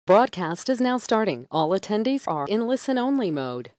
Broadcast is now starting. All attendees are in listen-only mode.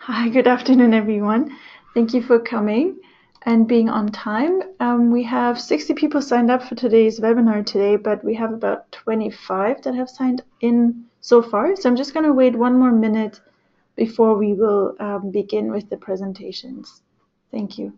Hi, good afternoon, everyone. Thank you for coming and being on time. We have 60 people signed up for today's webinar today, but we have about 25 that have signed in so far. So I'm just going to wait one more minute before we will begin with the presentations. Thank you.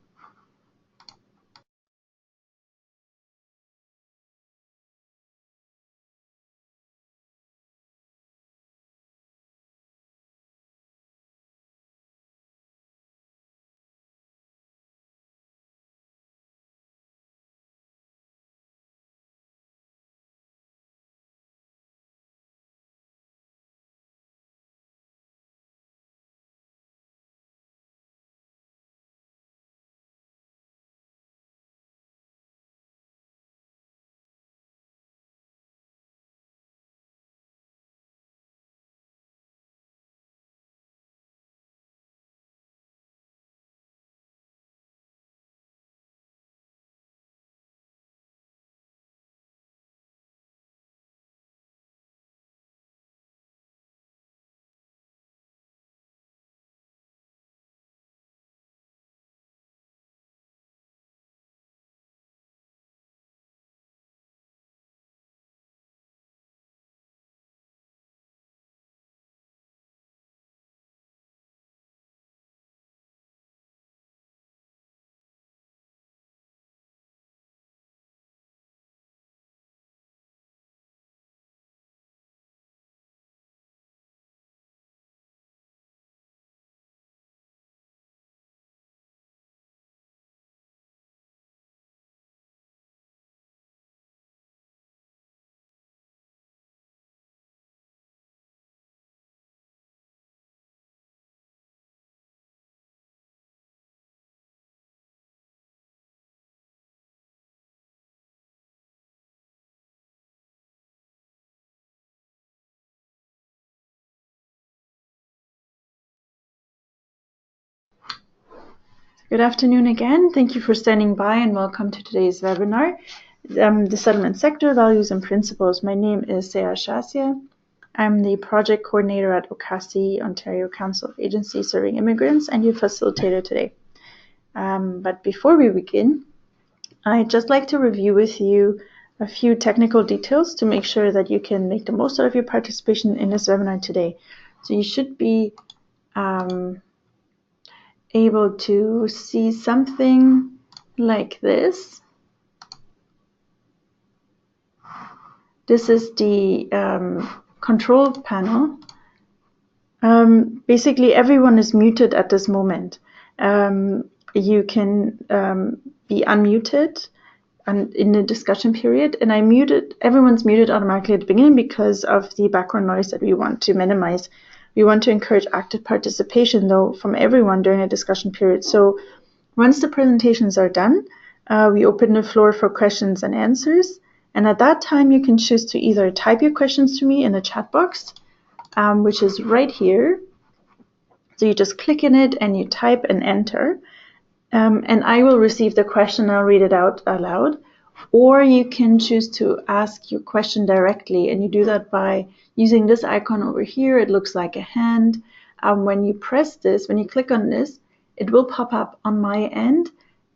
Good afternoon again. Thank you for standing by and welcome to today's webinar, the Settlement Sector, Values and Principles. My name is Sarah Shasia. I'm the project coordinator at OCASI, Ontario Council of Agencies Serving Immigrants, and your facilitator today. But before we begin, I'd just like to review with you a few technical details to make sure that you can make the most out of your participation in this webinar today. So you should be able to see something like this. This is the control panel. Basically, everyone is muted at this moment. You can be unmuted in the discussion period, and everyone's muted automatically at the beginning because of the background noise that we want to minimize. We want to encourage active participation, though, from everyone during a discussion period. So once the presentations are done, we open the floor for questions and answers. And at that time, you can choose to either type your questions to me in the chat box, which is right here. So you just click in it and you type and enter. And I will receive the question and I'll read it out aloud. or you can choose to ask your question directly, and you do that by using this icon over here. It looks like a hand. When you press this, when you click on this, it will pop up on my end,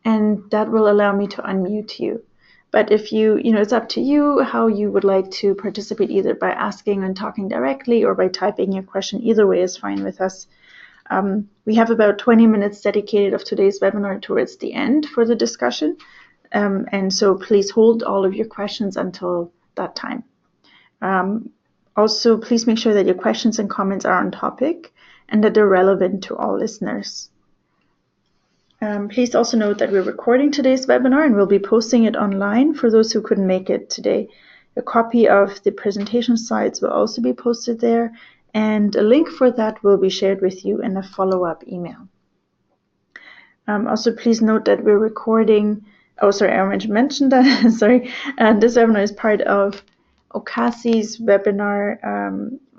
and that will allow me to unmute you. But if it's up to you how you would like to participate, either by asking and talking directly or by typing your question. Either way is fine with us. We have about 20 minutes dedicated of today's webinar towards the end for the discussion. And so please hold all of your questions until that time. Also, please make sure that your questions and comments are on topic and that they're relevant to all listeners. Please also note that we're recording today's webinar and we'll be posting it online for those who couldn't make it today. A copy of the presentation slides will also be posted there, and a link for that will be shared with you in a follow-up email. Also, please note that we're recording. Oh, sorry, I mentioned that. Sorry. This webinar is part of OCASI's webinar,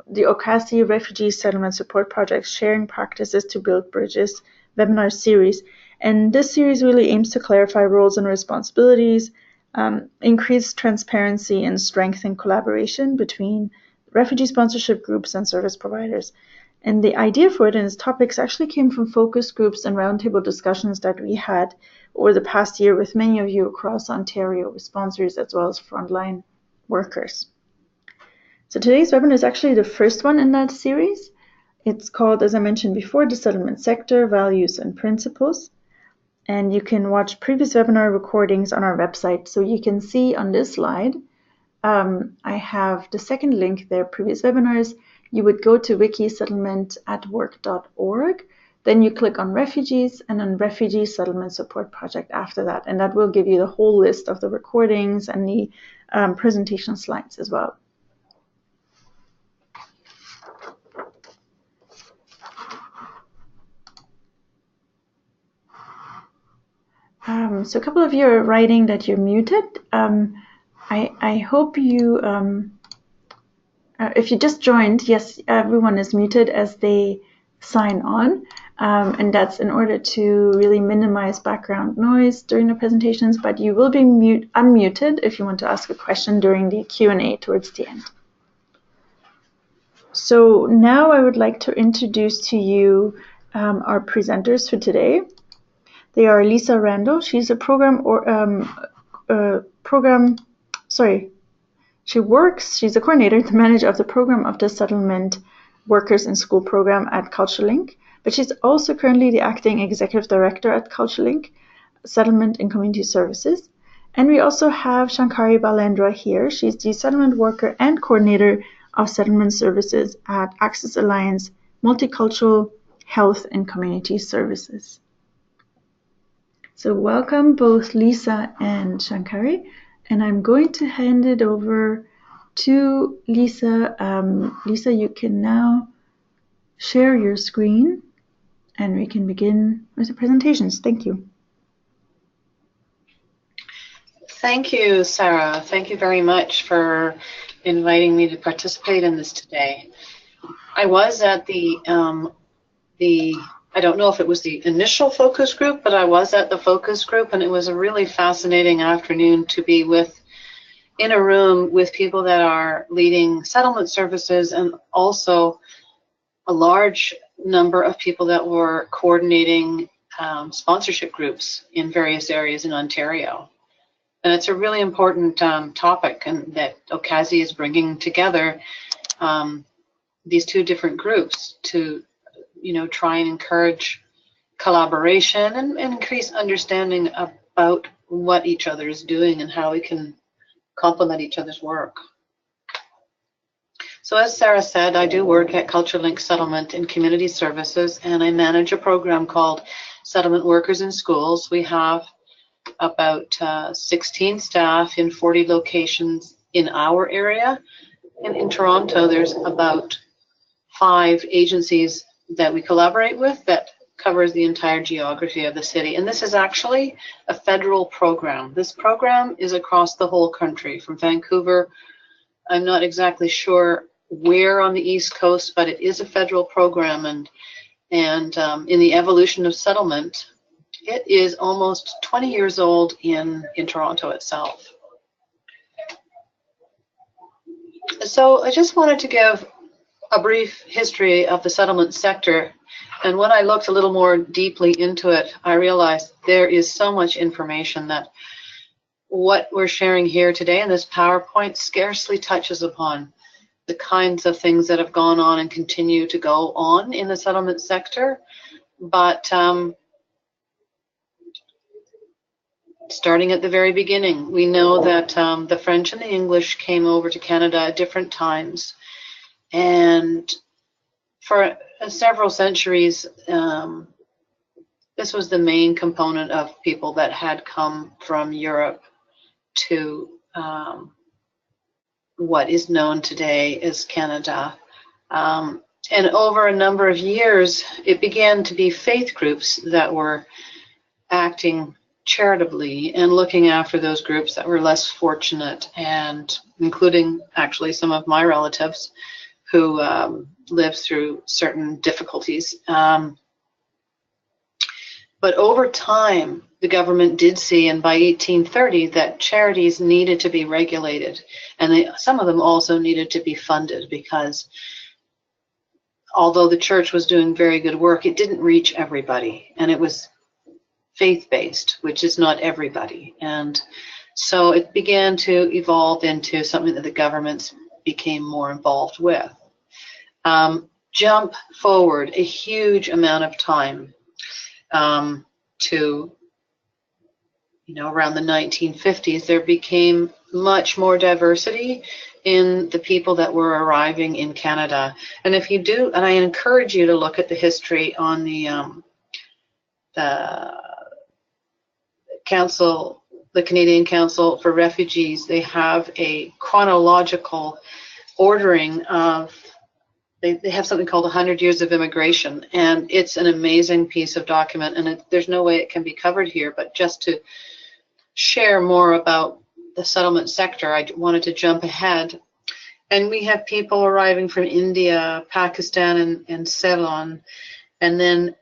the OCASI Refugee Settlement Support Project, Sharing Practices to Build Bridges webinar series. And this series really aims to clarify roles and responsibilities, increase transparency, and strengthen collaboration between refugee sponsorship groups and service providers. And the idea for it and its topics actually came from focus groups and roundtable discussions that we had over the past year with many of you across Ontario, with sponsors as well as frontline workers. So today's webinar is actually the first one in that series. It's called, as I mentioned before, The Settlement Sector, Values and Principles. And you can watch previous webinar recordings on our website. So you can see on this slide, I have the second link there, previous webinars. You would go to Settlement.Org, then you click on Refugees and on Refugee Settlement Support Project after that. And that will give you the whole list of the recordings and the presentation slides as well. So a couple of you are writing that you're muted. I hope you, if you just joined, yes, everyone is muted as they sign on. And that's in order to really minimize background noise during the presentations, but you will be unmuted if you want to ask a question during the Q&A towards the end. So now I would like to introduce to you our presenters for today. They are Lisa Randall. She's a she's a coordinator, the manager of the program of the Settlement Workers in School program at CultureLink, but she's also currently the acting executive director at CultureLink, Settlement and Community Services. And we also have Shankari Balendra here. She's the settlement worker and coordinator of settlement services at Access Alliance, Multicultural Health and Community Services. So welcome both Lisa and Shankari, and I'm going to hand it over to Lisa. Lisa, you can now share your screen and we can begin with the presentations. Thank you. Thank you, Sarah. Thank you very much for inviting me to participate in this today. I was at I don't know if it was the initial focus group, but I was at the focus group, and it was a really fascinating afternoon to be in a room with people that are leading settlement services, and also a large number of people that were coordinating sponsorship groups in various areas in Ontario. And it's a really important topic, and that OCASI is bringing together these two different groups to try and encourage collaboration and increase understanding about what each other is doing and how we can complement each other's work. So as Sarah said, I do work at CultureLink Settlement and Community Services, and I manage a program called Settlement Workers in Schools. We have about 16 staff in 40 locations in our area. And in Toronto, there's about 5 agencies that we collaborate with that covers the entire geography of the city. And this is actually a federal program. This program is across the whole country, from Vancouver. I'm not exactly sure where on the East Coast, but it is a federal program. And in the evolution of settlement, It is almost 20 years old in Toronto itself. So I just wanted to give a brief history of the settlement sector. And when I looked a little more deeply into it, I realized there is so much information that what we're sharing here today in this PowerPoint scarcely touches upon the kinds of things that have gone on and continue to go on in the settlement sector. But starting at the very beginning, we know that the French and the English came over to Canada at different times. And for several centuries, this was the main component of people that had come from Europe to what is known today as Canada. And over a number of years, it began to be faith groups that were acting charitably and looking after those groups that were less fortunate, and including actually some of my relatives who lived through certain difficulties. But over time, the government did see, and by 1830, that charities needed to be regulated, and some of them also needed to be funded, because although the church was doing very good work, it didn't reach everybody, and it was faith-based, which is not everybody. And so it began to evolve into something that the governments became more involved with. Jump forward a huge amount of time to, around the 1950s, there became much more diversity in the people that were arriving in Canada. And if you do, and I encourage you to look at the history on the Council, the Canadian Council for Refugees. They have a chronological ordering of, they have something called 100 Years of Immigration, and it's an amazing piece of document, and there's no way it can be covered here, but just to share more about the settlement sector, I wanted to jump ahead. And we have people arriving from India, Pakistan, and Ceylon, and then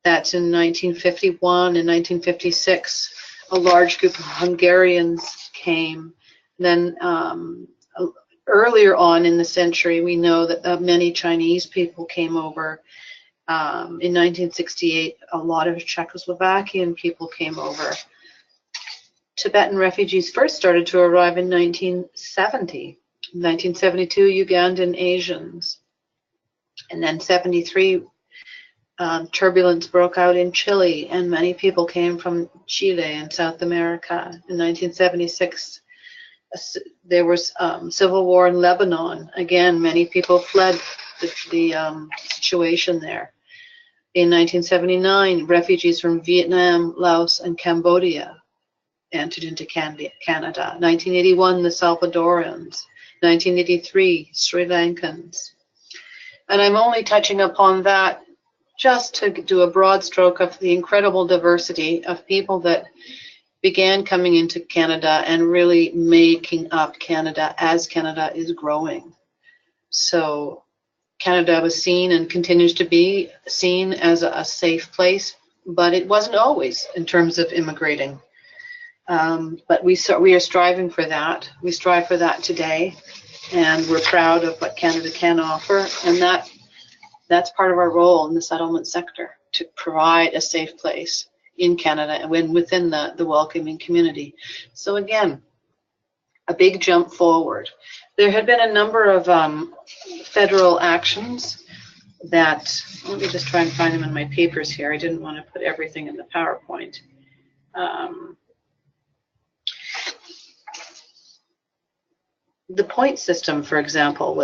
that's in 1951 and 1956. A large group of Hungarians came. Then earlier on in the century, we know that many Chinese people came over. In 1968, a lot of Czechoslovakian people came over. Tibetan refugees first started to arrive in 1970. In 1972, Ugandan Asians. And then 73, turbulence broke out in Chile, and many people came from Chile and South America. In 1976, there was civil war in Lebanon. Again, many people fled the situation there. In 1979, refugees from Vietnam, Laos, and Cambodia entered into Canada. 1981, the Salvadorans. 1983, Sri Lankans. And I'm only touching upon that just to do a broad stroke of the incredible diversity of people that began coming into Canada and really making up Canada as Canada is growing. So Canada was seen and continues to be seen as a safe place, but it wasn't always in terms of immigrating. But we are striving for that. We strive for that today, and we're proud of what Canada can offer, and that's part of our role in the settlement sector, to provide a safe place in Canada and within the welcoming community. So again, a big jump forward. There had been a number of federal actions that, let me just try and find them in my papers here. I didn't want to put everything in the PowerPoint. The point system, for example,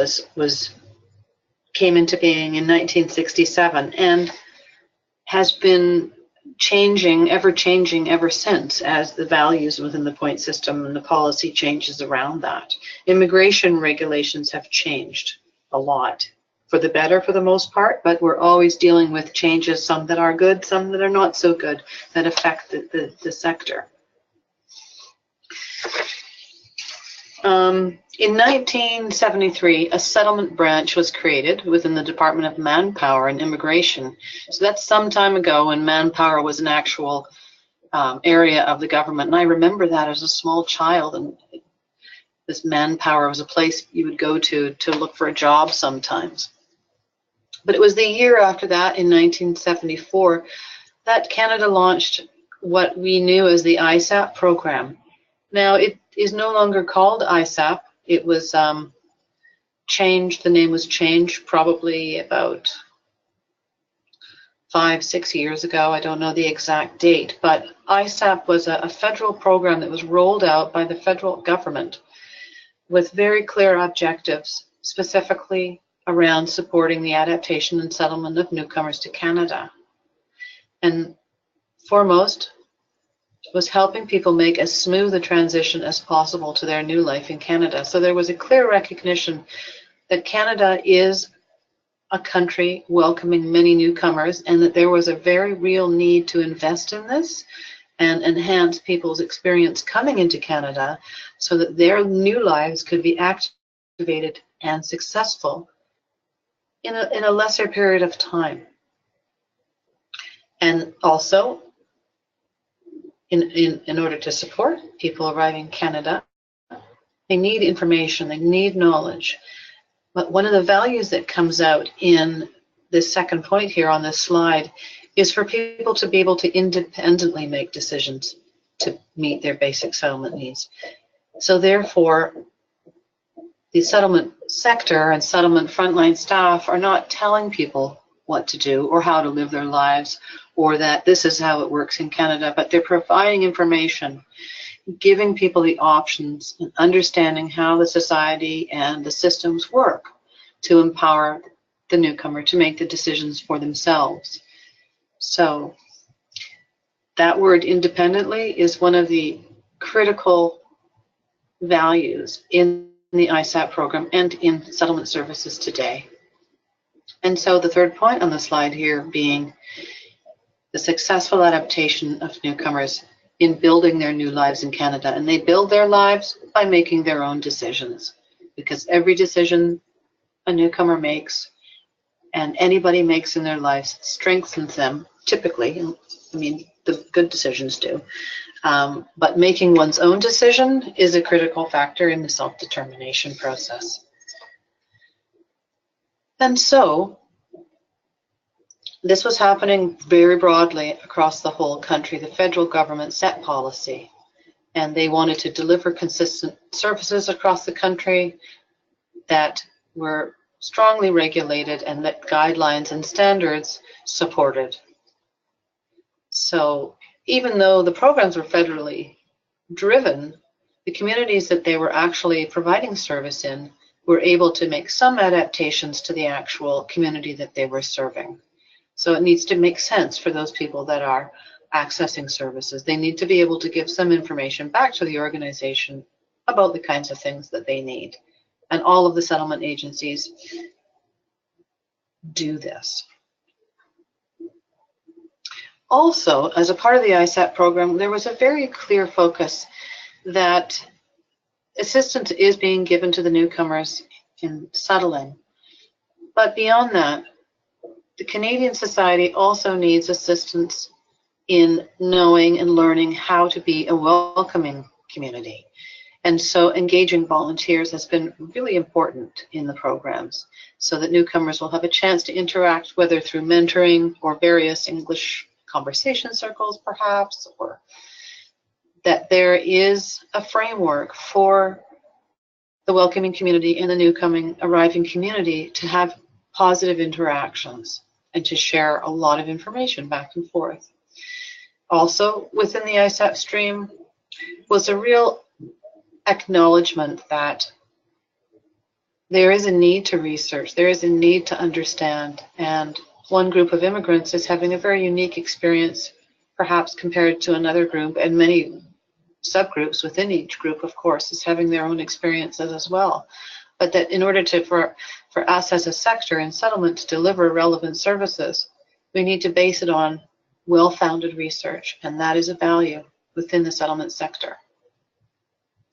came into being in 1967 and has been ever changing ever since, as the values within the point system and the policy changes around that. Immigration regulations have changed a lot, for the better for the most part, but we're always dealing with changes, some that are good, some that are not so good, that affect the sector. In 1973, a settlement branch was created within the Department of Manpower and Immigration. So that's some time ago when manpower was an actual area of the government. And I remember that as a small child, and this manpower was a place you would go to look for a job sometimes. But it was the year after that, in 1974, that Canada launched what we knew as the ISAP program. Now, it is no longer called ISAP. It was changed, the name was changed probably about 5-6 years ago. I don't know the exact date, but ISAP was a federal program that was rolled out by the federal government with very clear objectives, specifically around supporting the adaptation and settlement of newcomers to Canada. And foremost was helping people make as smooth a transition as possible to their new life in Canada. So there was a clear recognition that Canada is a country welcoming many newcomers, and that there was a very real need to invest in this and enhance people's experience coming into Canada so that their new lives could be activated and successful in a lesser period of time. And also, in order to support people arriving in Canada, they need information, they need knowledge. But one of the values that comes out in this second point here on this slide is for people to be able to independently make decisions to meet their basic settlement needs. So therefore, the settlement sector and settlement frontline staff are not telling people what to do or how to live their lives, or that this is how it works in Canada, but they're providing information, giving people the options and understanding how the society and the systems work to empower the newcomer to make the decisions for themselves. So that word independently is one of the critical values in the ISAP program and in settlement services today. And so the third point on the slide here being the successful adaptation of newcomers in building their new lives in Canada. And they build their lives by making their own decisions, because every decision a newcomer makes and anybody makes in their lives strengthens them, typically. I mean, the good decisions do. But making one's own decision is a critical factor in the self-determination process. And so, this was happening very broadly across the whole country. The federal government set policy, and they wanted to deliver consistent services across the country that were strongly regulated and that guidelines and standards supported. So even though the programs were federally driven, the communities that they were actually providing service in were able to make some adaptations to the actual community that they were serving. So it needs to make sense for those people that are accessing services. They need to be able to give some information back to the organization about the kinds of things that they need. And all of the settlement agencies do this. Also, as a part of the ISAP program, there was a very clear focus that assistance is being given to the newcomers in settling. But beyond that, the Canadian society also needs assistance in knowing and learning how to be a welcoming community. And so engaging volunteers has been really important in the programs so that newcomers will have a chance to interact, whether through mentoring or various English conversation circles perhaps, or that there is a framework for the welcoming community and the arriving community to have positive interactions and to share a lot of information back and forth. Also within the ISAP stream was a real acknowledgement that there is a need to research, there is a need to understand, and one group of immigrants is having a very unique experience, perhaps compared to another group, and many subgroups within each group, of course, is having their own experiences as well. But that in order for us as a sector in settlement to deliver relevant services, we need to base it on well-founded research, and that is a value within the settlement sector.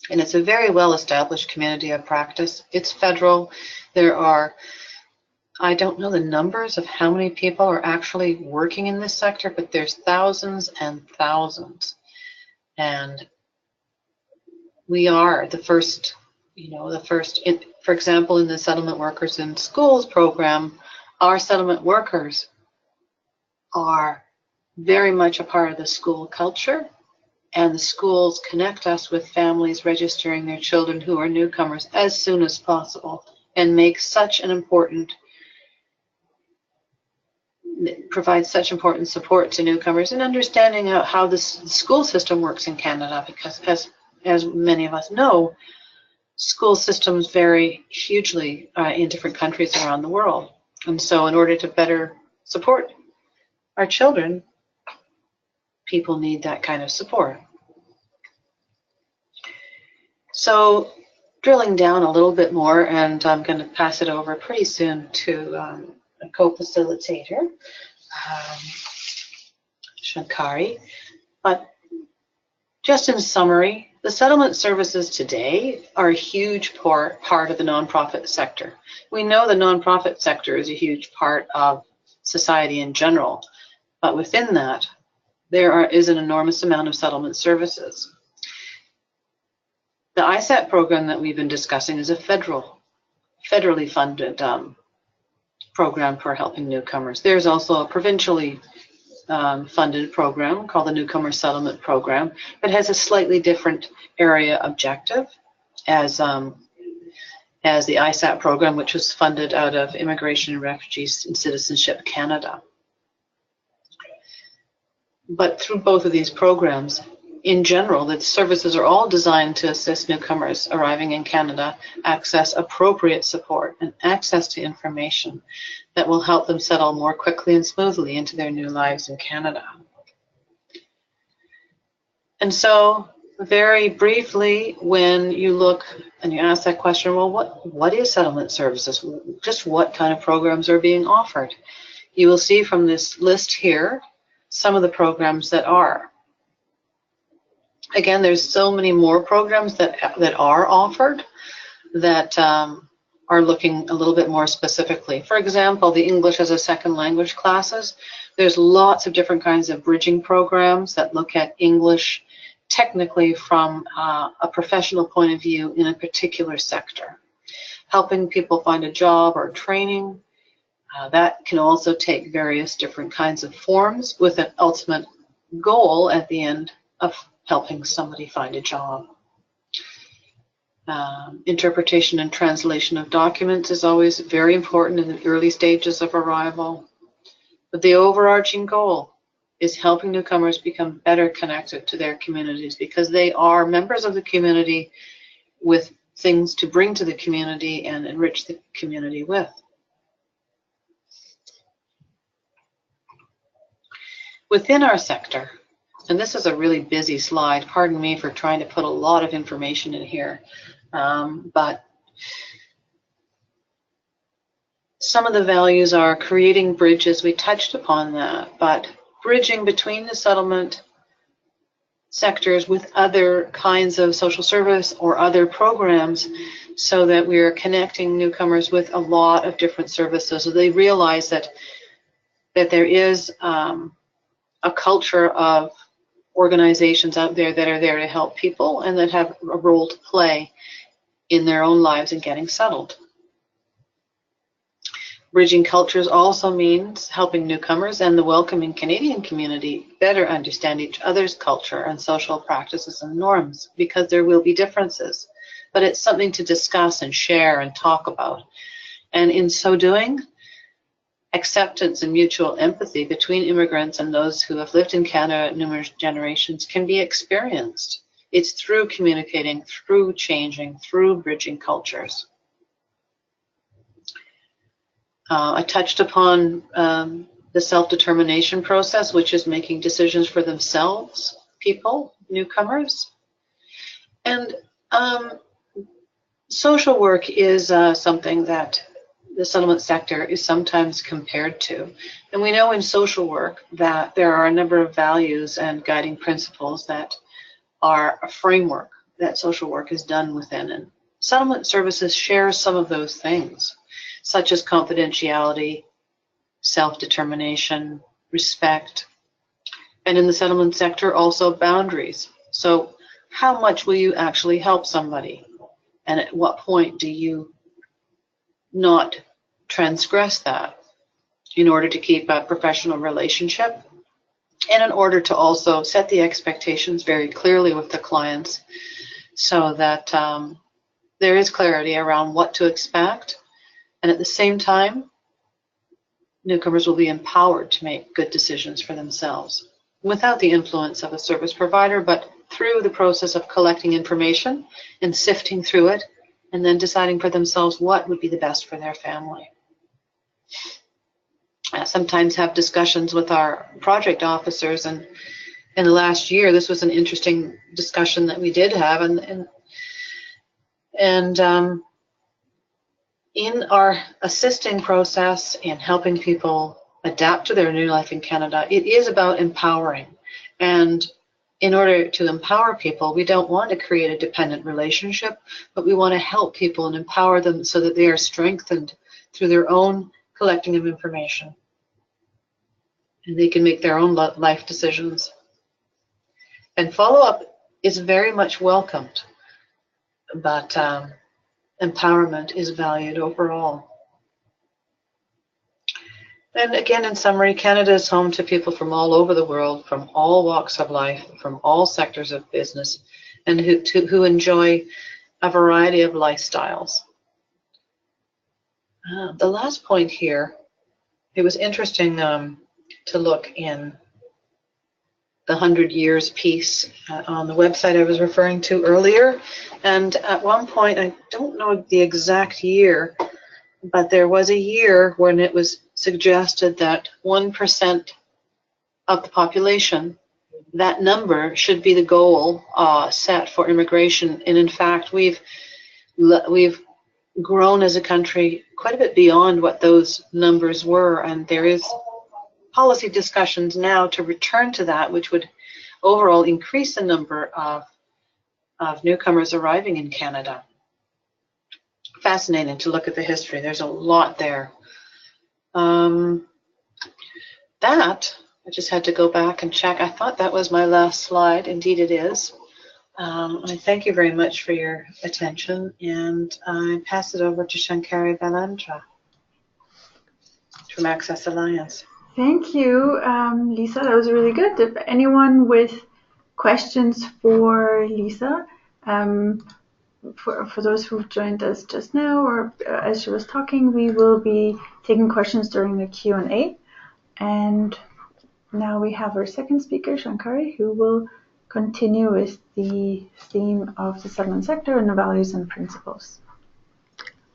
And it's a very well-established community of practice. It's federal. There are, I don't know the numbers of how many people are actually working in this sector, but there's thousands and thousands. And we are the first, for example, in the Settlement Workers in Schools program, our settlement workers are very much a part of the school culture, and the schools connect us with families registering their children who are newcomers as soon as possible, and make such an important, provide such important support to newcomers in understanding how the school system works in Canada, because as many of us know, school systems vary hugely in different countries around the world. And so in order to better support our children, people need that kind of support. So drilling down a little bit more, and I'm going to pass it over pretty soon to a co-facilitator, Shankari. But just in summary, the settlement services today are a huge part of the nonprofit sector. We know the nonprofit sector is a huge part of society in general, but within that, there is an enormous amount of settlement services. The ISAT program that we've been discussing is a federally funded program for helping newcomers. There's also a provincially funded program called the Newcomers Settlement Program that has a slightly different area objective as the ISAT program, which was funded out of Immigration and Refugees and Citizenship Canada. But through both of these programs, in general, the services are all designed to assist newcomers arriving in Canada access appropriate support and access to information that will help them settle more quickly and smoothly into their new lives in Canada. And so, very briefly, when you look and you ask that question, well, what is settlement services? Just what kind of programs are being offered? You will see from this list here some of the programs that are. Again, there's so many more programs that are offered that are looking a little bit more specifically. For example, the English as a second language classes. There's lots of different kinds of bridging programs that look at English technically from a professional point of view in a particular sector. Helping people find a job or training, that can also take various different kinds of forms with an ultimate goal at the end of helping somebody find a job. Interpretation and translation of documents is always very important in the early stages of arrival. But the overarching goal is helping newcomers become better connected to their communities, because they are members of the community with things to bring to the community and enrich the community with. Within our sector, and this is a really busy slide, pardon me for trying to put a lot of information in here, but some of the values are creating bridges. We touched upon that, but bridging between the settlement sectors with other kinds of social service or other programs, so that we are connecting newcomers with a lot of different services, so they realize that there is a culture of organizations out there that are there to help people and that have a role to play in their own lives and getting settled. Bridging cultures also means helping newcomers and the welcoming Canadian community better understand each other's culture and social practices and norms, because there will be differences, but it's something to discuss and share and talk about. And in so doing, acceptance and mutual empathy between immigrants and those who have lived in Canada numerous generations can be experienced. It's through communicating, through changing, through bridging cultures. I touched upon the self-determination process, which is making decisions for themselves, people, newcomers. And social work is something that the settlement sector is sometimes compared to. And we know in social work that there are a number of values and guiding principles that are a framework that social work is done within. And settlement services share some of those things, such as confidentiality, self-determination, respect, and in the settlement sector also boundaries. So how much will you actually help somebody? And at what point do you not transgress that in order to keep a professional relationship and in order to also set the expectations very clearly with the clients so that there is clarity around what to expect, and at the same time newcomers will be empowered to make good decisions for themselves without the influence of a service provider, but through the process of collecting information and sifting through it and then deciding for themselves what would be the best for their family. I sometimes have discussions with our project officers, and in the last year this was an interesting discussion that we did have, and in our assisting process in helping people adapt to their new life in Canada, it is about empowering. And in order to empower people, we don't want to create a dependent relationship, but we want to help people and empower them so that they are strengthened through their own collecting of information. And they can make their own life decisions. And follow-up is very much welcomed, but empowerment is valued overall. And again, in summary, Canada is home to people from all over the world, from all walks of life, from all sectors of business, and who enjoy a variety of lifestyles. The last point here, it was interesting to look in the 100 Years piece on the website I was referring to earlier. And at one point, I don't know the exact year, but there was a year when it was suggested that 1% of the population, that number should be the goal set for immigration. And in fact, we've grown as a country quite a bit beyond what those numbers were, and there is policy discussions now to return to that, which would overall increase the number of newcomers arriving in Canada. Fascinating to look at the history. There's a lot there. That, I just had to go back and check. I thought that was my last slide. Indeed it is. I thank you very much for your attention, and I pass it over to Shankari Balendra from Access Alliance. Thank you, Lisa. That was really good. If anyone with questions for Lisa, for those who've joined us just now or as she was talking, we will be taking questions during the Q&A. And now we have our second speaker, Shankari, who will continue with the theme of the settlement sector and the values and principles.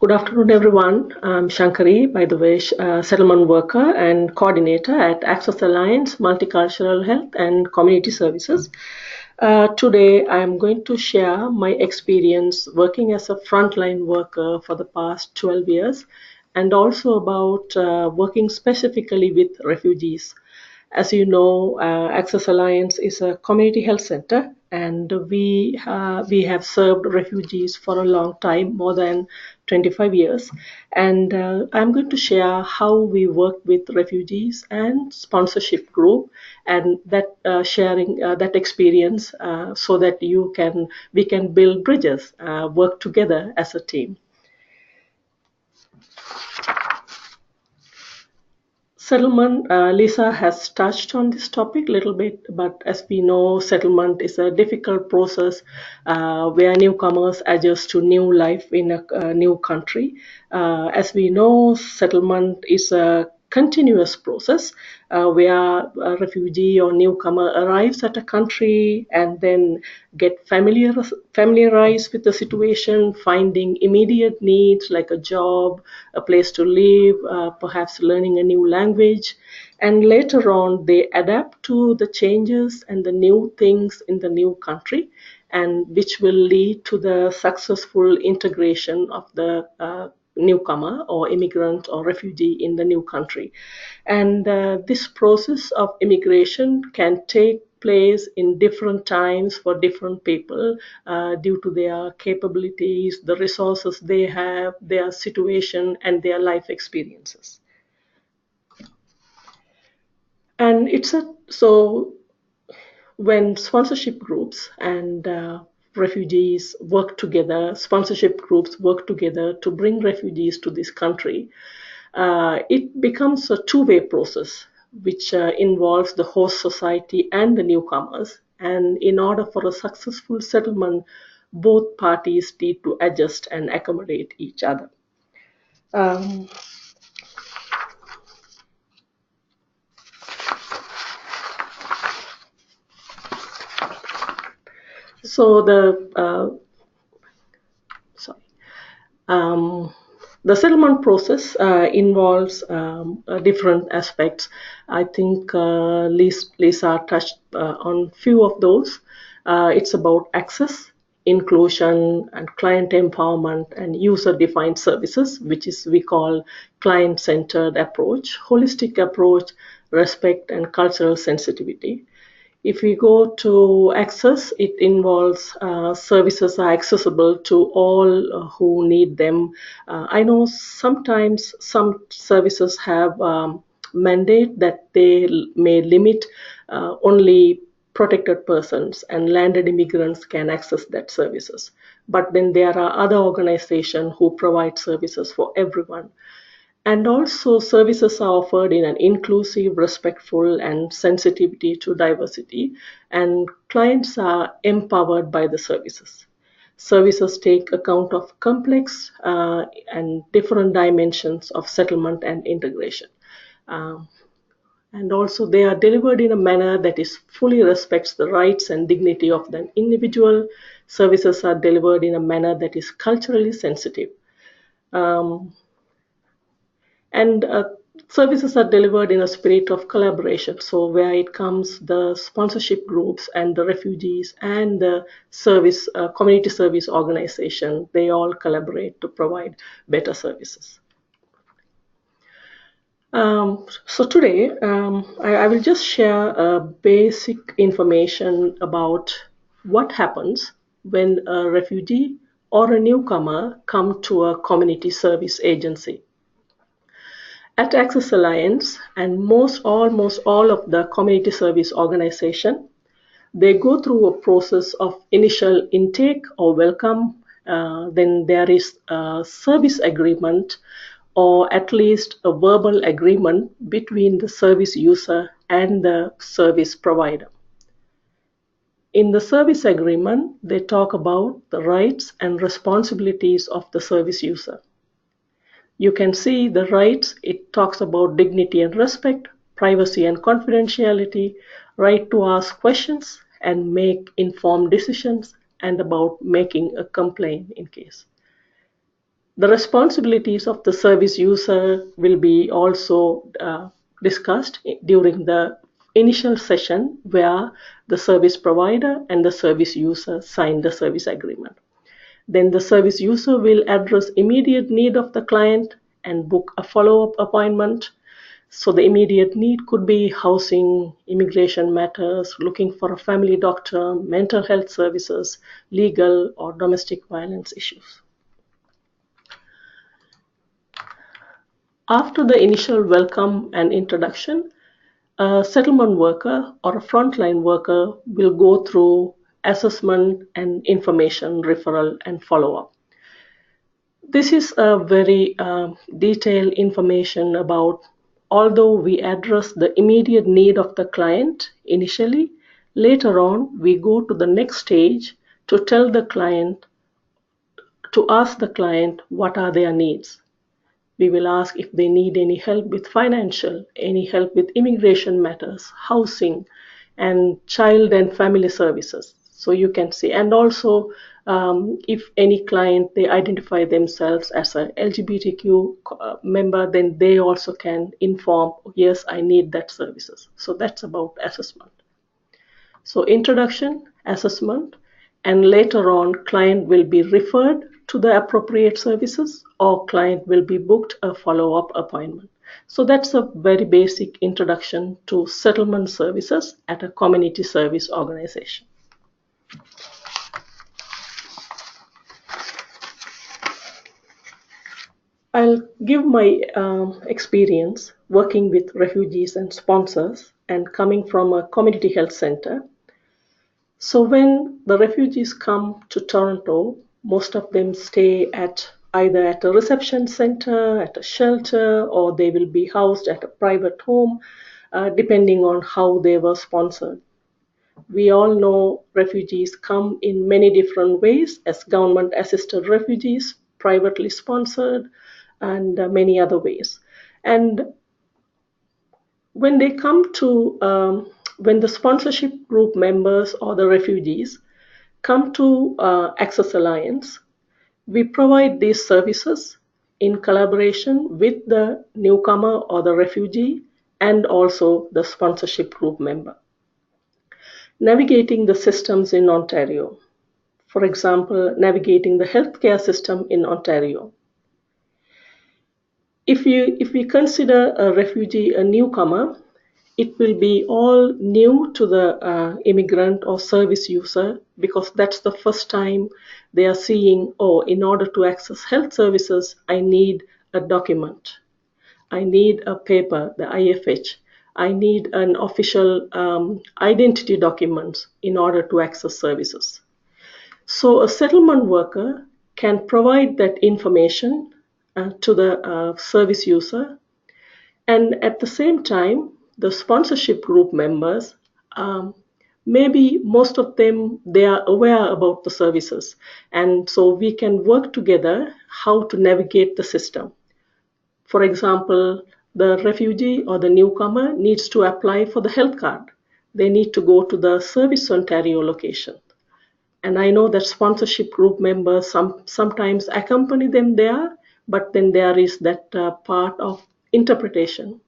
Good afternoon, everyone. I'm Shankari, by the way, settlement worker and coordinator at Access Alliance, Multicultural Health and Community Services. Today, I'm going to share my experience working as a frontline worker for the past 12 years, and also about working specifically with refugees. As you know, Access Alliance is a community health center, and we have served refugees for a long time, more than 25 years. And I'm going to share how we work with refugees and sponsorship group, and that sharing that experience so that we can build bridges, work together as a team. Settlement, Lisa has touched on this topic a little bit, but as we know, settlement is a difficult process where newcomers adjust to new life in a new country. As we know, settlement is a continuous process where a refugee or newcomer arrives at a country and then get familiarized with the situation, finding immediate needs like a job, a place to live, perhaps learning a new language, and later on they adapt to the changes and the new things in the new country, and which will lead to the successful integration of the newcomer or immigrant or refugee in the new country. And this process of immigration can take place in different times for different people due to their capabilities, the resources they have, their situation, and their life experiences. And so when sponsorship groups and refugees work together, sponsorship groups work together to bring refugees to this country, it becomes a two-way process, which involves the host society and the newcomers. And in order for a successful settlement, both parties need to adjust and accommodate each other. So the settlement process involves different aspects. I think Lisa touched on few of those. It's about access, inclusion, and client empowerment, and user-defined services, which is we call client-centered approach, holistic approach, respect, and cultural sensitivity. If we go to access, it involves services are accessible to all who need them. I know sometimes some services have mandate that they may limit only protected persons and landed immigrants can access that services. But then there are other organizations who provide services for everyone. And also services are offered in an inclusive, respectful, and sensitivity to diversity, and clients are empowered by the services. Services take account of complex and different dimensions of settlement and integration. And also they are delivered in a manner that is fully respects the rights and dignity of the individual. Services are delivered in a manner that is culturally sensitive. And services are delivered in a spirit of collaboration. So where it comes, the sponsorship groups and the refugees and the service community service organization, they all collaborate to provide better services. So today, I will just share basic information about what happens when a refugee or a newcomer come to a community service agency. At Access Alliance and almost all of the community service organization, they go through a process of initial intake or welcome. Then there is a service agreement or at least a verbal agreement between the service user and the service provider. In the service agreement, they talk about the rights and responsibilities of the service user. You can see the rights, it talks about dignity and respect, privacy and confidentiality, right to ask questions and make informed decisions, and about making a complaint in case. The responsibilities of the service user will be also discussed during the initial session where the service provider and the service user sign the service agreement. Then the service user will address immediate need of the client and book a follow-up appointment. So the immediate need could be housing, immigration matters, looking for a family doctor, mental health services, legal or domestic violence issues. After the initial welcome and introduction, a settlement worker or a frontline worker will go through assessment and information referral and follow-up. This is a very detailed information about, although we address the immediate need of the client initially, later on we go to the next stage to tell the client, to ask the client what are their needs. We will ask if they need any help with financial, any help with immigration matters, housing, and child and family services. So you can see, and also if any client, they identify themselves as a LGBTQ member, then they also can inform, yes, I need that services. So that's about assessment. So introduction, assessment, and later on client will be referred to the appropriate services or client will be booked a follow-up appointment. So that's a very basic introduction to settlement services at a community service organization. I'll give my experience working with refugees and sponsors and coming from a community health center. So when the refugees come to Toronto, most of them stay at either at a reception center, at a shelter, or they will be housed at a private home, depending on how they were sponsored. We all know refugees come in many different ways as government assisted refugees, privately sponsored, and many other ways. And when they come to, when the sponsorship group members or the refugees come to Access Alliance, we provide these services in collaboration with the newcomer or the refugee and also the sponsorship group member. Navigating the systems in Ontario. For example, navigating the healthcare system in Ontario. If we consider a refugee a newcomer, it will be all new to the immigrant or service user because that's the first time they are seeing, oh, in order to access health services, I need a document. I need a paper, the IFH. I need an official identity document in order to access services. So a settlement worker can provide that information to the service user, and at the same time, the sponsorship group members, maybe most of them, they are aware about the services, and so we can work together how to navigate the system. For example, the refugee or the newcomer needs to apply for the health card. They need to go to the Service Ontario location. And I know that sponsorship group members sometimes accompany them there, but then there is that part of interpretation.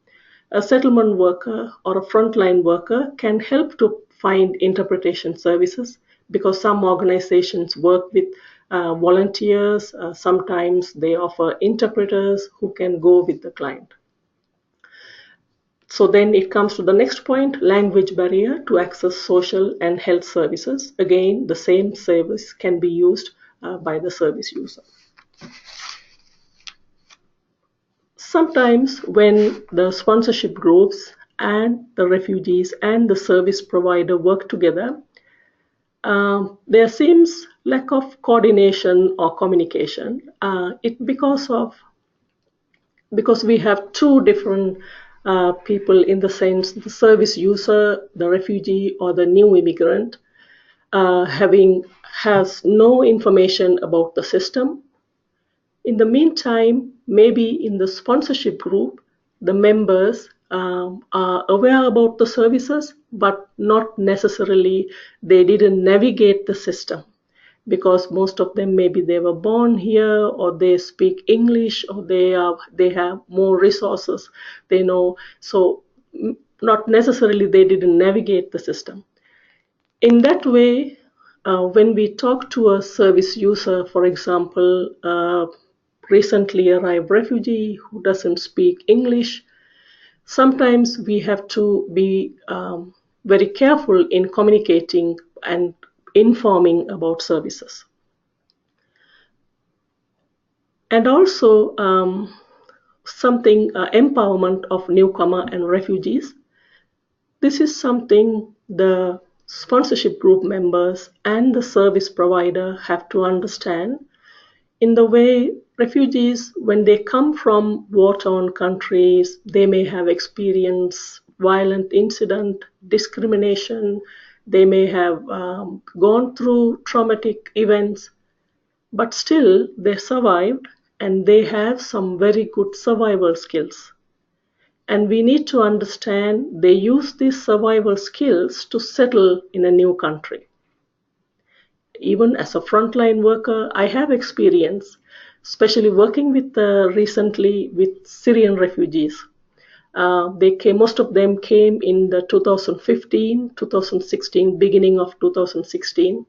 A settlement worker or a frontline worker can help to find interpretation services because some organizations work with volunteers. Sometimes they offer interpreters who can go with the client. So then it comes to the next point, language barrier to access social and health services. Again, the same service can be used by the service user. Sometimes when the sponsorship groups and the refugees and the service provider work together, there seems lack of coordination or communication. Because we have two different people in the sense the service user, the refugee or the new immigrant, has no information about the system. In the meantime, maybe in the sponsorship group, the members are aware about the services, but not necessarily they didn't navigate the system because most of them maybe they were born here or they speak English or they have more resources, they know, so not necessarily they didn't navigate the system. In that way, when we talk to a service user, for example, recently arrived refugee who doesn't speak English, sometimes we have to be very careful in communicating and informing about services. And also something empowerment of newcomer and refugees. This is something the sponsorship group members and the service provider have to understand in the way refugees, when they come from war-torn countries, they may have experienced violent incident, discrimination, they may have gone through traumatic events, but still they survived and they have some very good survival skills. And we need to understand they use these survival skills to settle in a new country. Even as a frontline worker, I have experience, especially working with recently with Syrian refugees. Most of them came in the 2015, 2016, beginning of 2016.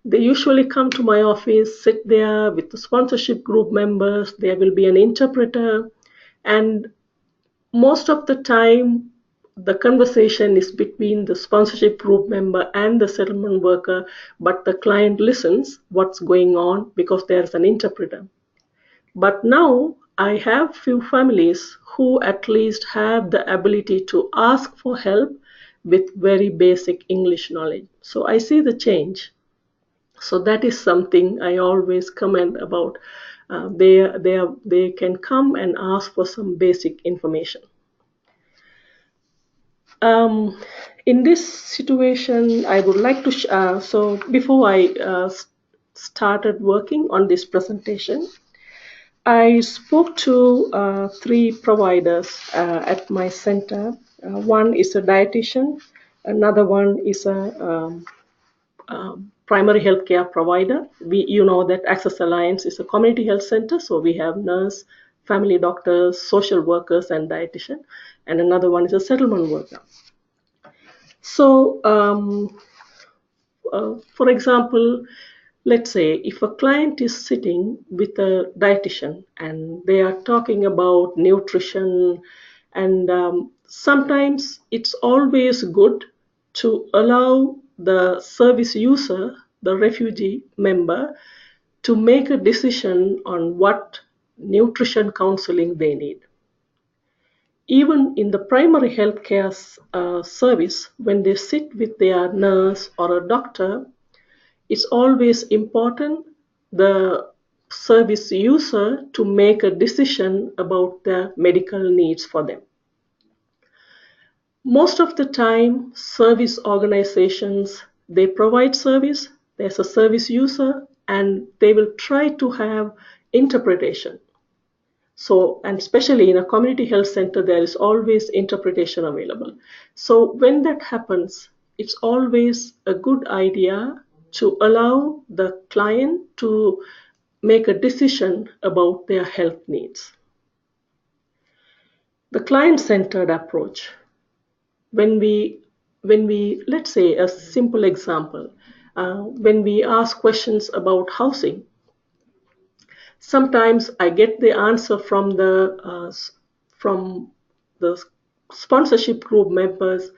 They usually come to my office, sit there with the sponsorship group members. There will be an interpreter, and most of the time, the conversation is between the sponsorship group member and the settlement worker, but the client listens what's going on because there's an interpreter. But now I have few families who at least have the ability to ask for help with very basic English knowledge. So I see the change. So that is something I always comment about. They can come and ask for some basic information. In this situation, I would like to, so before I started working on this presentation, I spoke to 3 providers at my center. One is a dietitian, another one is a primary health care provider. You know that Access Alliance is a community health center, so we have nurse, family doctors, social workers, and dietitian, and another one is a settlement worker. So, for example, let's say if a client is sitting with a dietitian and they are talking about nutrition, and sometimes it's always good to allow the service user, the refugee member, to make a decision on what nutrition counseling they need. Even in the primary health care service, when they sit with their nurse or a doctor, it's always important the service user to make a decision about the medical needs for them. Most of the time, service organizations, they provide service, there's a service user, and they will try to have interpretation. So, and especially in a community health center, there is always interpretation available. So when that happens, it's always a good idea to allow the client to make a decision about their health needs. The client-centered approach. When we, let's say a simple example, when we ask questions about housing, sometimes I get the answer from the sponsorship group members,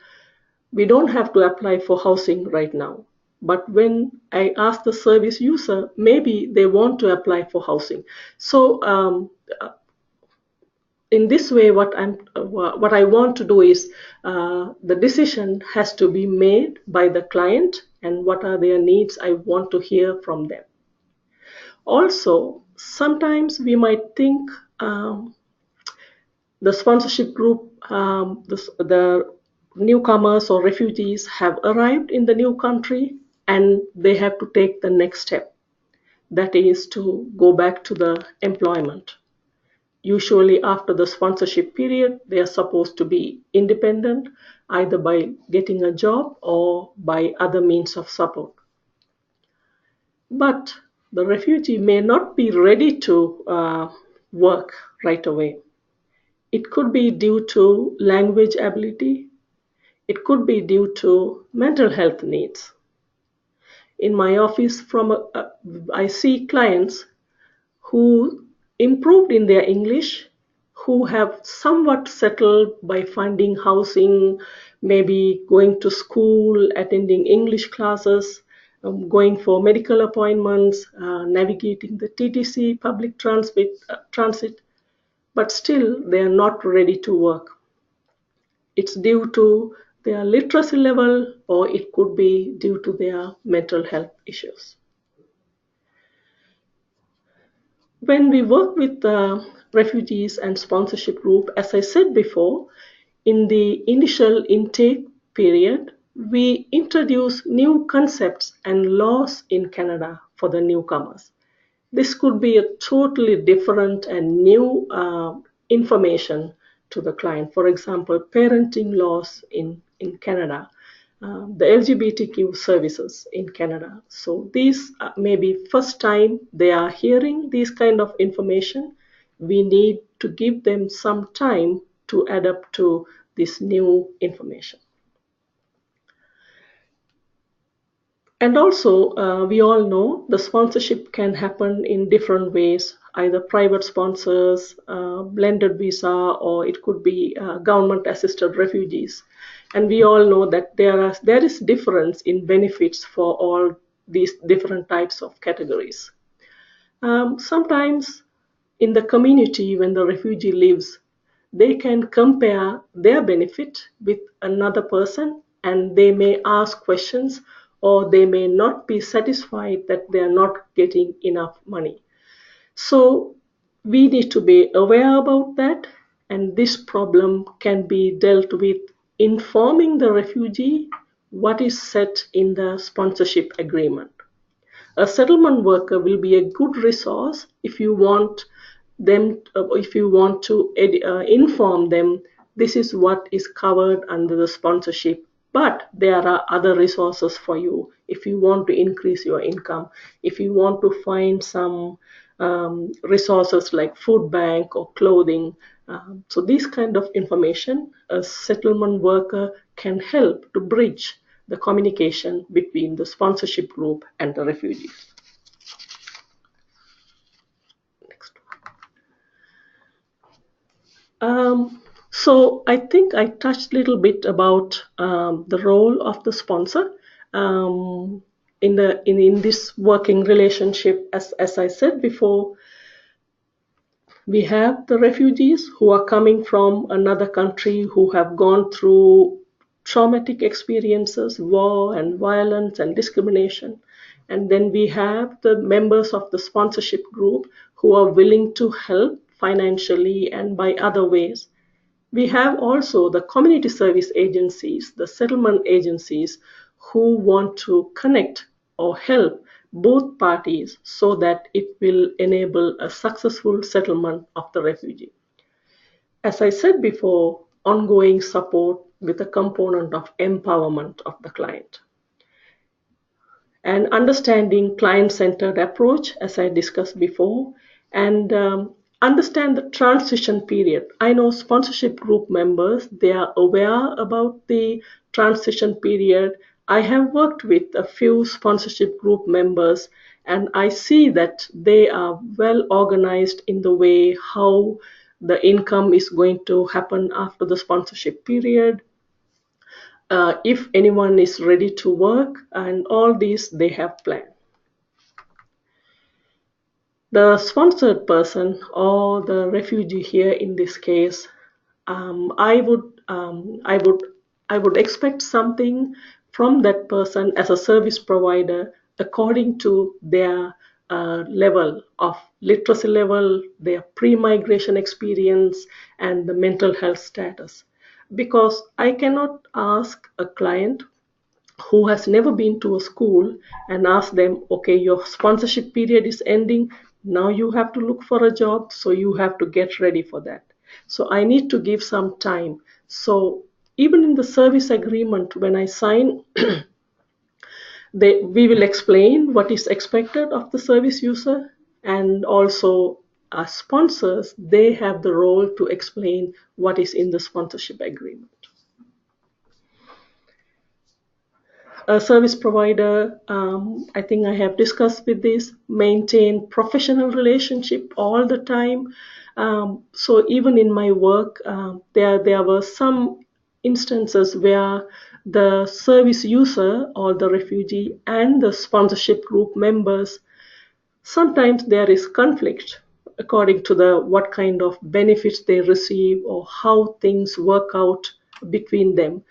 we don't have to apply for housing right now. But when I ask the service user, maybe they want to apply for housing. So in this way, what I want to do is the decision has to be made by the client and what are their needs. I want to hear from them. Also, sometimes we might think the sponsorship group, the newcomers or refugees have arrived in the new country and they have to take the next step. That is to go back to the employment. Usually after the sponsorship period, they are supposed to be independent, either by getting a job or by other means of support. But the refugee may not be ready to work right away. It could be due to language ability. It could be due to mental health needs. In my office, I see clients who improved in their English, who have somewhat settled by finding housing, maybe going to school, attending English classes, going for medical appointments, navigating the TTC, public transit, but still they are not ready to work. It's due to their literacy level, or it could be due to their mental health issues. When we work with the refugees and sponsorship group, as I said before, in the initial intake period, we introduce new concepts and laws in Canada for the newcomers. This could be a totally different and new information to the client. For example, parenting laws in Canada, the LGBTQ services in Canada. So these may be first time they are hearing these kind of information. We need to give them some time to adapt to this new information. And also, we all know the sponsorship can happen in different ways. either private sponsors, blended visa, or it could be government-assisted refugees. And we all know that there is difference in benefits for all these different types of categories. Sometimes in the community, when the refugee lives, they can compare their benefit with another person, and they may ask questions, or they may not be satisfied that they are not getting enough money. So we need to be aware about that, and this problem can be dealt with informing the refugee what is set in the sponsorship agreement. A settlement worker will be a good resource if you want to inform them this is what is covered under the sponsorship. But there are other resources for you if you want to increase your income, if you want to find some resources like food bank or clothing. So this kind of information, a settlement worker can help to bridge the communication between the sponsorship group and the refugees. Next one. So I think I touched a little bit about the role of the sponsor in this working relationship. As I said before, we have the refugees who are coming from another country, who have gone through traumatic experiences, war and violence and discrimination. And then we have the members of the sponsorship group who are willing to help financially and by other ways. We have also the community service agencies, the settlement agencies, who want to connect or help both parties so that it will enable a successful settlement of the refugee. As I said before, ongoing support with a component of empowerment of the client. And understanding client-centered approach, as I discussed before, and understand the transition period. I know sponsorship group members, they are aware about the transition period. I have worked with a few sponsorship group members, and I see that they are well organized in the way how the income is going to happen after the sponsorship period. If anyone is ready to work, and all these they have planned. The sponsored person or the refugee here in this case, I would expect something from that person as a service provider according to their level of literacy level, their pre-migration experience, and the mental health status. Because I cannot ask a client who has never been to a school and ask them, okay, your sponsorship period is ending, now you have to look for a job, so you have to get ready for that. So I need to give some time. So even in the service agreement, when I sign, we will explain what is expected of the service user, and also as sponsors, they have the role to explain what is in the sponsorship agreement. A service provider, I think I have discussed with this, maintain professional relationship all the time. So even in my work, there were some instances where the service user or the refugee and the sponsorship group members, sometimes there is conflict according to what kind of benefits they receive or how things work out between them.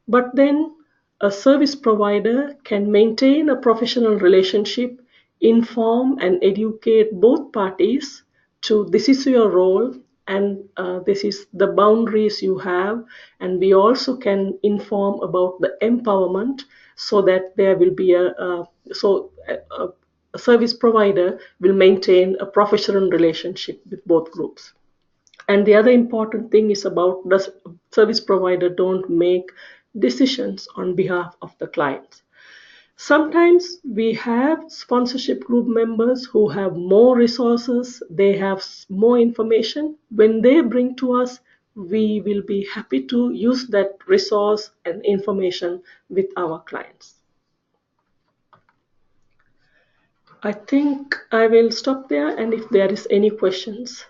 But then a service provider can maintain a professional relationship, inform and educate both parties to this is your role, and this is the boundaries you have. And we also can inform about the empowerment so that there will be a service provider will maintain a professional relationship with both groups. And the other important thing is about the service provider don't make decisions on behalf of the clients. Sometimes we have sponsorship group members who have more resources, they have more information. When they bring to us, we will be happy to use that resource and information with our clients. I think I will stop there, and if there is any questions.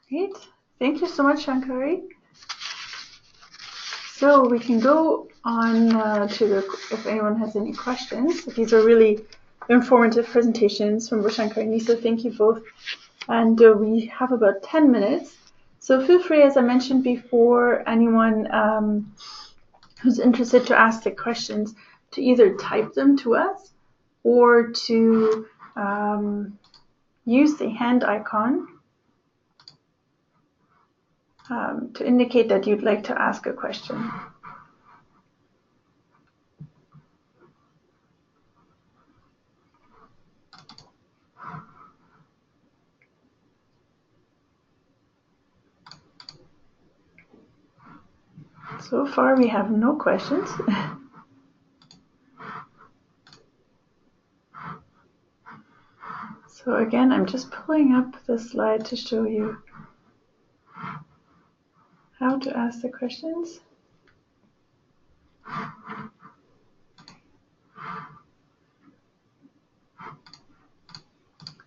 Great. Thank you so much, Shankari. So we can go on if anyone has any questions. These are really informative presentations from Shankari and Nisa. Thank you both. And we have about 10 minutes. So feel free, as I mentioned before, anyone who's interested to ask the questions to either type them to us or to use the hand icon to indicate that you'd like to ask a question. So far, we have no questions. So again, I'm just pulling up the slide to show you how to ask the questions.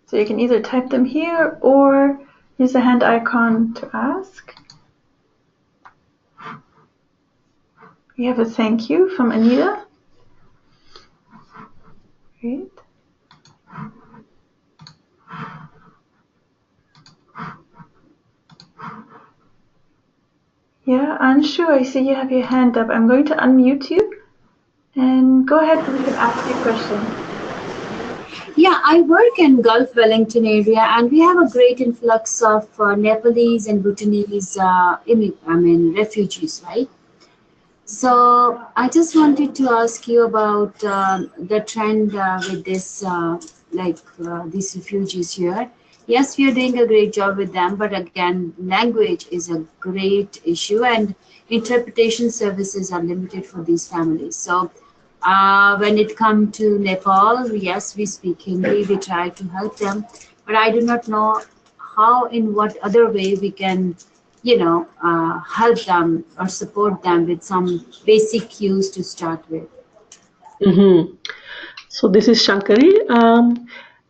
So you can either type them here or use the hand icon to ask. We have a thank you from Anita. Great. Yeah, Anshu, I see you have your hand up. I'm going to unmute you and go ahead and you can ask your question. Yeah, I work in Gulf Wellington area, and we have a great influx of Nepalese and Bhutanese, refugees, right? So I just wanted to ask you about the trend with this, these refugees here. Yes, we are doing a great job with them, but again, language is a great issue, and interpretation services are limited for these families. So when it comes to Nepal, yes, we speak Hindi, we try to help them, but I do not know how, in what other way we can, help them or support them with some basic cues to start with. Mm-hmm. So this is Shankari.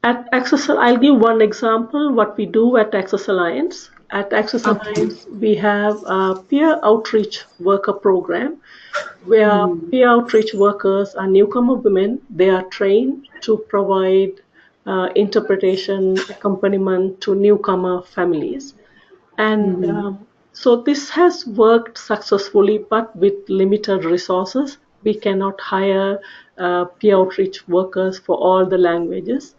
At Access, I'll give one example what we do at Access Alliance. At Access Alliance, we have a peer outreach worker program where peer outreach workers are newcomer women. They are trained to provide interpretation accompaniment to newcomer families. And so this has worked successfully, but with limited resources. We cannot hire peer outreach workers for all the languages.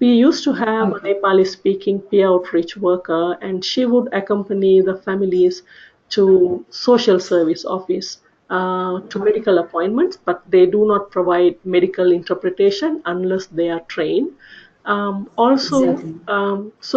We used to have a Nepali speaking peer outreach worker, and she would accompany the families to social service office, to medical appointments, but they do not provide medical interpretation unless they are trained. So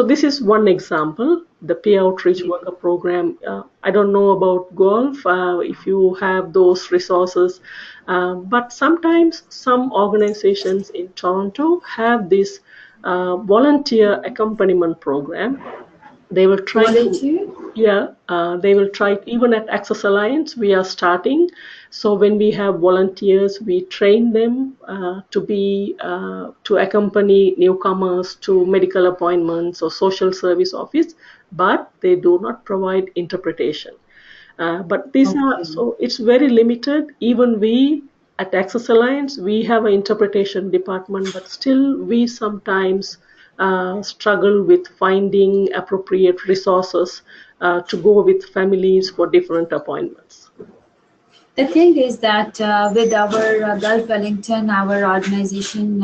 this is one example, the peer outreach worker program. I don't know about Gulf, if you have those resources, but sometimes some organizations in Toronto have this volunteer accompaniment program. They will try Volunteer? they will try, even at Access Alliance, we are starting. So when we have volunteers, we train them to accompany newcomers to medical appointments or social service office, but they do not provide interpretation. But these are, so it's very limited. Even we at Access Alliance, we have an interpretation department, but still we sometimes struggle with finding appropriate resources to go with families for different appointments. The thing is that with our Gulf Wellington, our organization,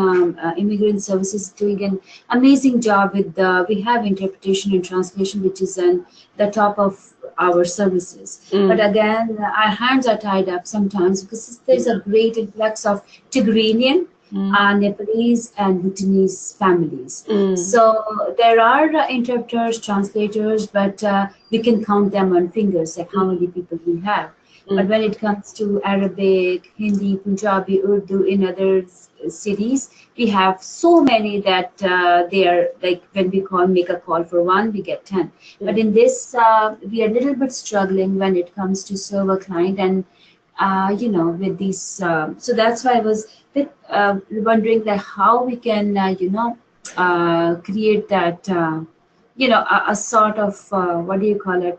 Immigrant Services, is doing an amazing job with we have interpretation and translation, which is the top of our services. But again, our hands are tied up sometimes because there's a great influx of Tigranian, Nepalese and Bhutanese families. So there are interpreters, translators, but we can count them on fingers, like how many people we have. But when it comes to Arabic, Hindi, Punjabi, Urdu in other cities, we have so many that they are like, when we make a call for one, we get 10. But in this, we are a little bit struggling when it comes to serve a client, and with these. So that's why I was bit wondering that how we can, create that, a sort of, what do you call it,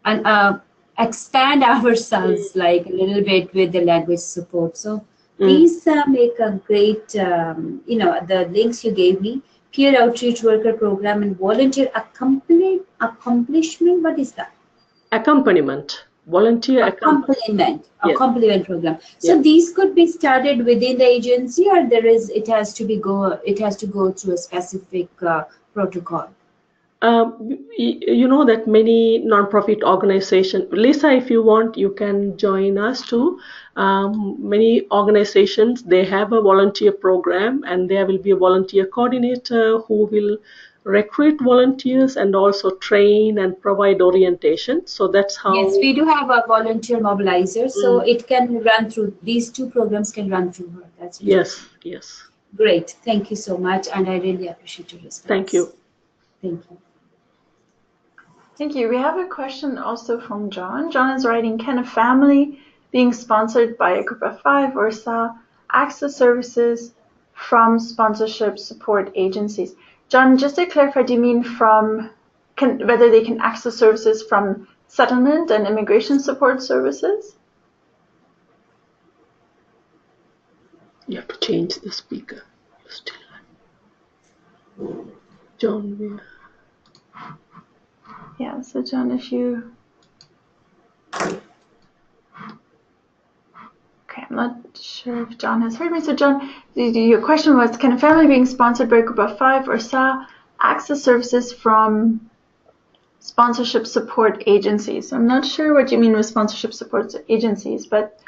and expand ourselves like a little bit with the language support. So these make a great, the links you gave me, peer outreach worker program and volunteer accomplishment. What is that? Accompaniment, volunteer Accompaniment, a Yes. compliment program. So Yeah. these could be started within the agency, or it has to go through a specific protocol. You know that many nonprofit organizations, Lisa, if you want, you can join us too. Many organizations, they have a volunteer program, and there will be a volunteer coordinator who will recruit volunteers and also train and provide orientation. So that's how. Yes, we do have a volunteer mobilizer, so Mm, it can run through these two programs can run through her. That's yes, interesting. yes. Great, thank you so much, and I really appreciate your Thank response. you. Thank you. Thank you. We have a question also from John. John is writing, can a family being sponsored by a group of five or SA access services from sponsorship support agencies? John, just to clarify, do you mean whether they can access services from settlement and immigration support services? You have to change the speaker. Still. John, where? Yeah, so John, if you... Okay, I'm not sure if John has heard me. So John, your question was, can a family being sponsored by a group of five or SA access services from sponsorship support agencies? I'm not sure what you mean with sponsorship support agencies, but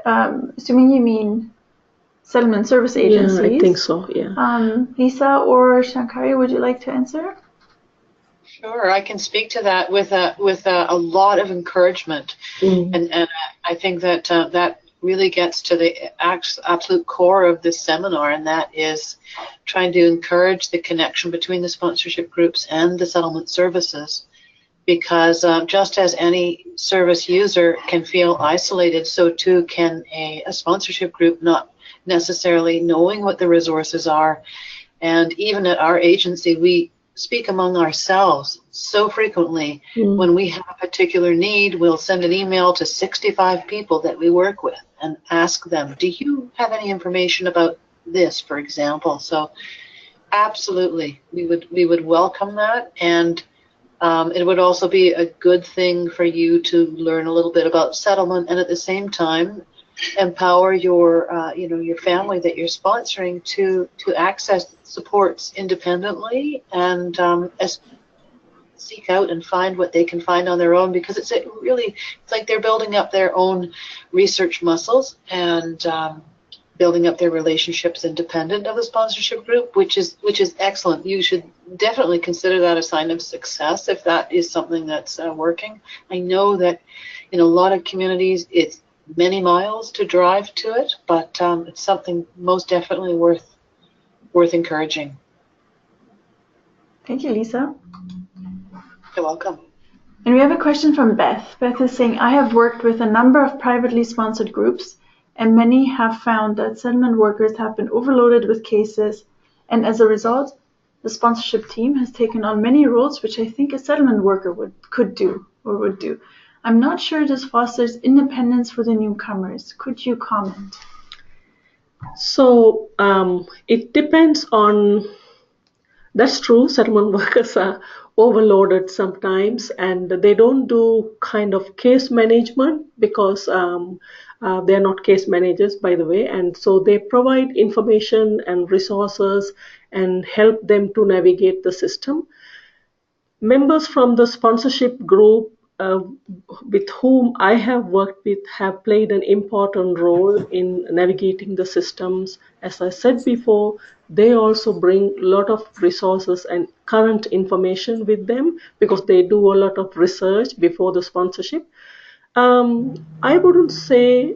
assuming you mean settlement service agencies. Yeah, I think so, yeah. Lisa or Shankari, would you like to answer? Sure, I can speak to that with a lot of encouragement, and I think that that really gets to the absolute core of this seminar, and that is trying to encourage the connection between the sponsorship groups and the settlement services, because just as any service user can feel isolated, so too can a sponsorship group not necessarily knowing what the resources are. And even at our agency, we speak among ourselves so frequently. When we have a particular need, we'll send an email to 65 people that we work with and ask them, do you have any information about this, for example? So absolutely, we would welcome that, and it would also be a good thing for you to learn a little bit about settlement, and at the same time empower your your family that you're sponsoring to access supports independently, and seek out and find what they can find on their own, because it's like they're building up their own research muscles and building up their relationships independent of the sponsorship group, which is excellent. You should definitely consider that a sign of success if that is something that's working. I know that in a lot of communities it's many miles to drive to it, but it's something most definitely worth encouraging. Thank you, Lisa. You're welcome. And we have a question from Beth. Beth is saying, I have worked with a number of privately sponsored groups, and many have found that settlement workers have been overloaded with cases, and as a result, the sponsorship team has taken on many roles which I think a settlement worker would do. I'm not sure this fosters independence for the newcomers. Could you comment? So it depends on, that's true, settlement workers are overloaded sometimes, and they don't do kind of case management because they're not case managers, by the way, and so they provide information and resources and help them to navigate the system. Members from the sponsorship group with whom I have worked with have played an important role in navigating the systems. As I said before, they also bring a lot of resources and current information with them because they do a lot of research before the sponsorship. I wouldn't say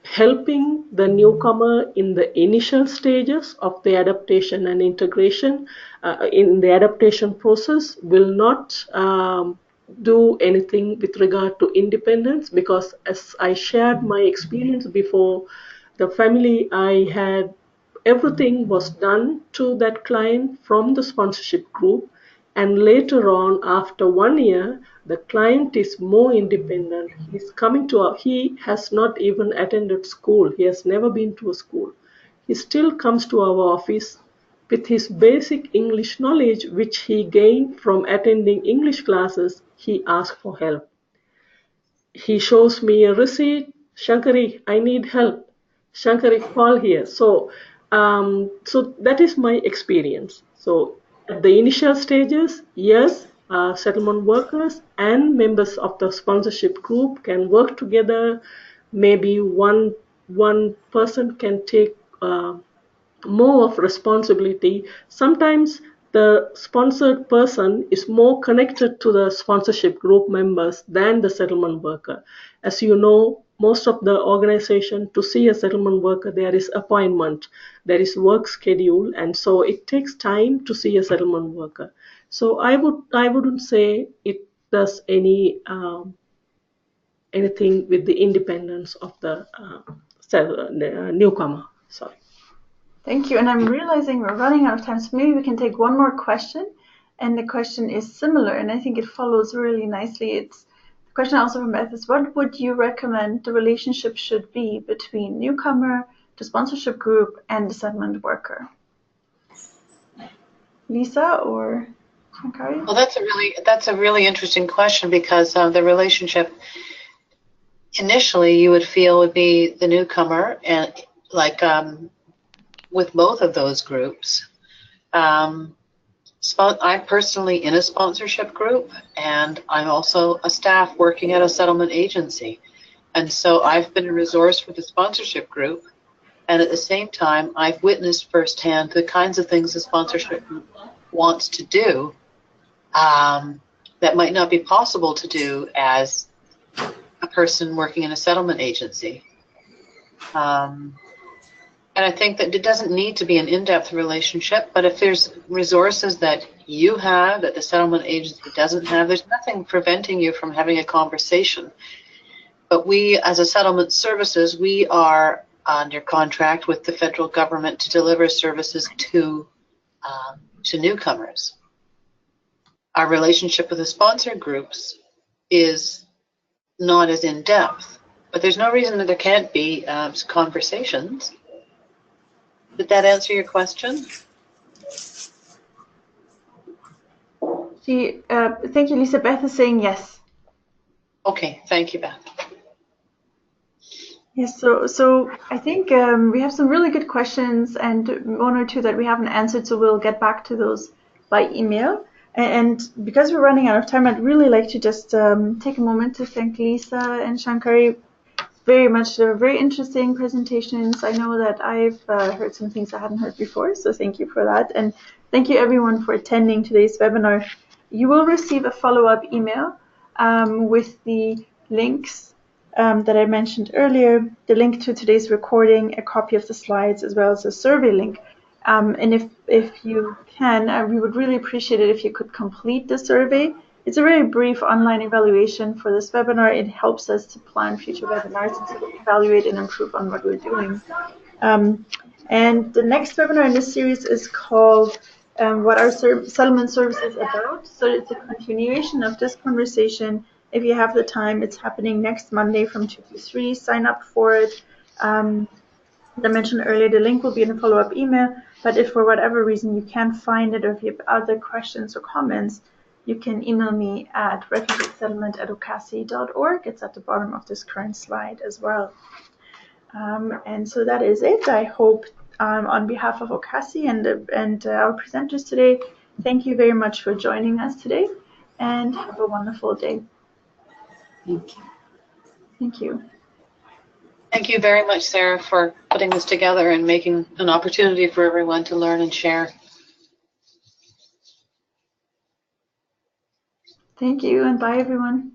helping the newcomer in the initial stages of the adaptation and integration in the adaptation process will not do anything with regard to independence, because as I shared my experience before, the family I had, everything was done to that client from the sponsorship group, and later on, after 1 year, the client is more independent. He has not even attended school. He has never been to a school. He still comes to our office with his basic English knowledge, which he gained from attending English classes. He asks for help. He shows me a receipt. Shankari, I need help. Shankari, call here. So that is my experience. So at the initial stages, yes, settlement workers and members of the sponsorship group can work together. Maybe one person can take more of responsibility. Sometimes the sponsored person is more connected to the sponsorship group members than the settlement worker. As you know, most of the organization, to see a settlement worker, there is appointment, there is work schedule, and so it takes time to see a settlement worker. So I wouldn't say it does anything with the independence of the newcomer. Sorry. Thank you. And I'm realizing we're running out of time, so maybe we can take one more question. And the question is similar, and I think it follows really nicely. It's the question also from Beth is, what would you recommend the relationship should be between newcomer, the sponsorship group, and the settlement worker? Lisa or Shankari? Well, that's a really interesting question, because the relationship initially you would feel would be the newcomer, and like with both of those groups. I'm personally in a sponsorship group, and I'm also a staff working at a settlement agency. And so I've been a resource for the sponsorship group, and at the same time, I've witnessed firsthand the kinds of things the sponsorship group wants to do that might not be possible to do as a person working in a settlement agency. And I think that it doesn't need to be an in-depth relationship, but if there's resources that you have that the settlement agency doesn't have, there's nothing preventing you from having a conversation. But we, as a settlement services, we are under contract with the federal government to deliver services to newcomers. Our relationship with the sponsor groups is not as in-depth, but there's no reason that there can't be conversations. Did that answer your question? Thank you, Lisa. Beth is saying yes. Okay, thank you, Beth. Yes, so I think we have some really good questions and one or two that we haven't answered, so we'll get back to those by email. And because we're running out of time, I'd really like to just take a moment to thank Lisa and Shankari very much. They were very interesting presentations. I know that I've heard some things I hadn't heard before, so thank you for that. And thank you everyone for attending today's webinar. You will receive a follow-up email with the links that I mentioned earlier, the link to today's recording, a copy of the slides, as well as a survey link. And if you can, we would really appreciate it if you could complete the survey. It's a very brief online evaluation for this webinar. It helps us to plan future webinars and to evaluate and improve on what we're doing. And the next webinar in this series is called What Are Settlement Services About? So it's a continuation of this conversation. If you have the time, it's happening next Monday from 2 to 3. Sign up for it. As I mentioned earlier, the link will be in a follow-up email, but if for whatever reason you can't find it, or if you have other questions or comments, you can email me at refugeesettlement@ocasi.org. It's at the bottom of this current slide as well. And so that is it. I hope on behalf of OCASI and our presenters today, thank you very much for joining us today, and have a wonderful day. Thank you. Thank you. Thank you very much, Sarah, for putting this together and making an opportunity for everyone to learn and share. Thank you, and bye, everyone.